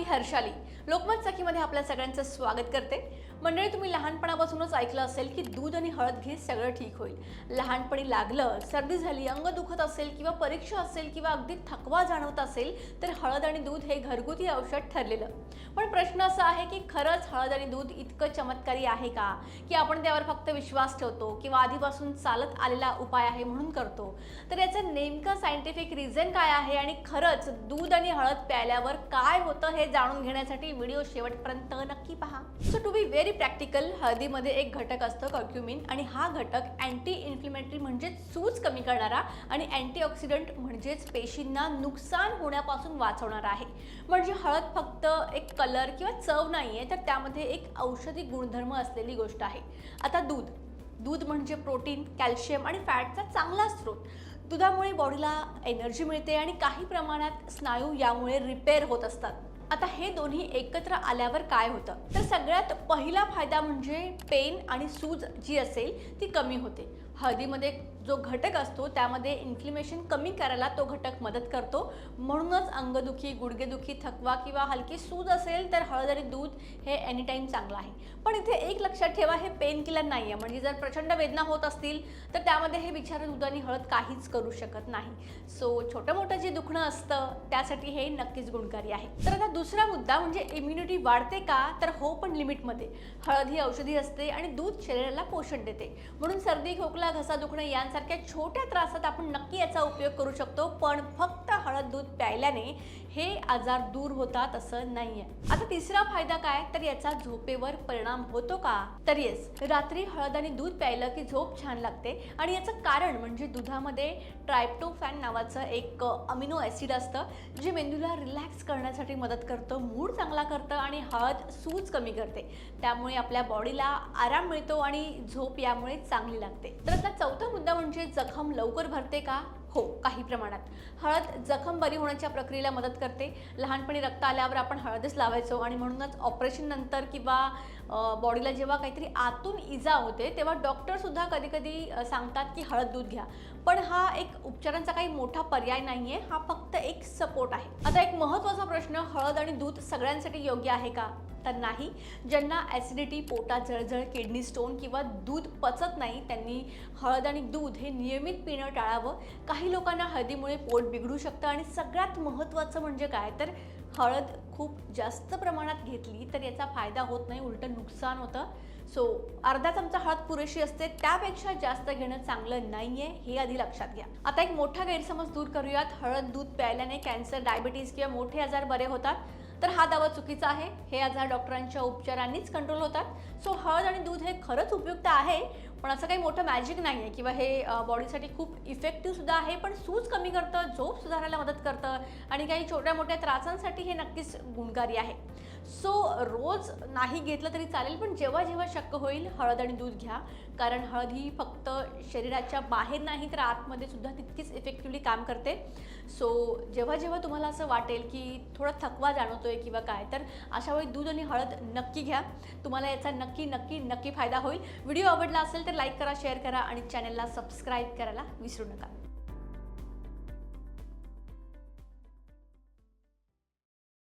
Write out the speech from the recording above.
मी हर्षाली. लोकमत सखीमध्ये आपल्या सगळ्यांचं स्वागत करते. मंडळी, तुम्ही लहानपणापासूनच ऐकलं असेल की दूध आणि हळद घे सगळं ठीक होईल. लहानपणी लागलं, सर्दी झाली, अंग दुखत असेल किंवा परीक्षा असेल किंवा अगदी थकवा जाणवत असेल तर हळद आणि दूध हे घरगुती औषध ठरलेलं. पण प्रश्न असा आहे की खरंच हळद आणि दूध इतकं चमत्कारी आहे का, की आपण त्यावर फक्त विश्वास ठेवतो किंवा आधीपासून चालत आलेला उपाय आहे म्हणून करतो? तर याचं नेमकं सायंटिफिक रिझन काय आहे आणि खरंच दूध आणि हळद प्यायल्यावर काय होतं हे जाणून घेण्यासाठी व्हिडिओ शेवटपर्यंत नक्की पहा. So to be very practical, हळदीमध्ये एक घटक असतं कर्क्युमिन आणि हा घटक अँटी इन्फ्लेमेटरी म्हणजेच सूज कमी करणारा आणि अँटीऑक्सिडंट म्हणजेच पेशींना नुकसान होण्यापासून वाचवणारा आहे. म्हणजे हळद फक्त एक कलर किंवा चव नाहीये, तर त्यामध्ये एक औषधी गुणधर्म असलेली गोष्ट आहे. आता दूध म्हणजे प्रोटीन, कॅल्शियम आणि फॅटचा चांगला स्रोत. दुधामुळे बॉडीला एनर्जी मिळते आणि काही प्रमाणात स्नायू यामुळे रिपेअर होत असतात. आता हे दोन्ही एकत्र आल्यावर काय होतं, तर सगळ्यात पहिला फायदा म्हणजे पेन आणि सूज जी असेल ती कमी होते. हळदीमध्ये जो घटक असतो त्यामध्ये इन्फ्लेमेशन कमी करायला तो घटक मदत करतो. म्हणूनच अंगदुखी, गुडघेदुखी, थकवा किंवा हलकी सूज असेल तर हळद आणि दूध हे एनी टाईम चांगलं आहे. पण इथे एक लक्षात ठेवा, हे पेन किलर नाही आहे. म्हणजे जर प्रचंड वेदना होत असतील तर त्यामध्ये हे बिचारे दूध आणि हळद काहीच करू शकत नाही. सो छोटं मोठं जे दुखणं असतं त्यासाठी हे नक्कीच गुणकारी आहे. तर आता दुसरा मुद्दा म्हणजे इम्युनिटी वाढते का, तर हो, पण लिमिटमध्ये. हळद ही औषधी असते आणि दूध शरीराला पोषण देते. म्हणून सर्दी, खोकला, घसा दुखणं यांसारख्या छोट्या त्रासात आपण नक्की याचा उपयोग करू शकतो. पण फक्त हळद दूध प्यायल्याने हे आजार दूर होतात असं नाहीये. आता तिसरा फायदा काय, तर याचा झोपेवर परिणाम होतो का, तर येस, रात्री हळद आणि दूध प्यायलं की झोप छान लागते. आणि याचं कारण म्हणजे दुधामध्ये ट्रायप्टोफॅन नावाचं एक अमिनो ॲसिड असतं जे मेंदूला रिलॅक्स करण्यासाठी मदत करतं, मूड चांगला करतं आणि हळद सूज कमी करते. त्यामुळे आपल्या बॉडीला आराम मिळतो आणि झोप यामुळे चांगली लागते. तर आता चौथा मुद्दा म्हणजे जखम लवकर भरते का, हो, काही प्रमाणात. हळद जखम बरी होण्याच्या प्रक्रियेला मदत करते. लहानपणी रक्त आल्यावर आपण हळदच लावायचो आणि म्हणूनच ऑपरेशन नंतर किंवा बॉडीला जेव्हा काहीतरी आतून इजा होते तेव्हा डॉक्टर सुद्धा कधी कधी सांगतात की हळद दूध घ्या. पण हा एक उपचारांचा काही मोठा पर्याय नाहीये, हा फक्त एक सपोर्ट आहे. आता एक महत्त्वाचा प्रश्न, हळद आणि दूध सगळ्यांसाठी योग्य आहे का, तर नाही. ज्यांना ॲसिडिटी, पोटात जळजळ, किडनी स्टोन किंवा दूध पचत नाही त्यांनी हळद आणि दूध हे नियमित पिणं टाळावं. काही लोकांना हळदीमुळे पोट बिघडू शकतं आणि सगळ्यात महत्त्वाचं म्हणजे काय, तर हळद खूप जास्त प्रमाणात घेतली तर याचा फायदा होत नाही, उलटं नुकसान होतं. सो अर्धा चमचा हळद पुरेशी असते, त्यापेक्षा जास्त घेणं चांगलं नाहीये, हे आधी लक्षात घ्या. आता एक मोठा गैरसमज दूर करूयात. हळद दूध प्यायल्याने कॅन्सर, डायबिटीज किंवा मोठे आजार बरे होतात, तर हा दावा चुकीचा आहे. हे आजार डॉक्टरांच्या उपचारांनीच कंट्रोल होतात. सो हळद आणि दूध हे खरंच उपयुक्त आहे, पण असं काही मोठं मॅजिक नाही आहे किंवा हे बॉडीसाठी खूप इफेक्टिव्ह सुद्धा आहे. पण सूज कमी करतं, झोप सुधारायला मदत करतं आणि काही छोट्या मोठ्या त्रासांसाठी हे नक्कीच गुणकारी आहे. सो रोज नाही घेतलं तरी चालेल, पण जेव्हा जेव्हा शक्य होईल हळद आणि दूध घ्या. कारण हळद ही फक्त शरीराच्या बाहेर नाही तर आतमध्ये सुद्धा तितकीच इफेक्टिव्हली काम करते. सो जेव्हा जेव्हा तुम्हाला असं वाटेल की थोडा थकवा जाणवतोय किंवा काय, तर अशा वेळी दूध आणि हळद नक्की घ्या. तुम्हाला याचा नक्की नक्की नक्की फायदा होईल. व्हिडिओ आवडला असेल तर लाईक करा, शेअर करा आणि चॅनलला सबस्क्राईब करायला विसरू नका.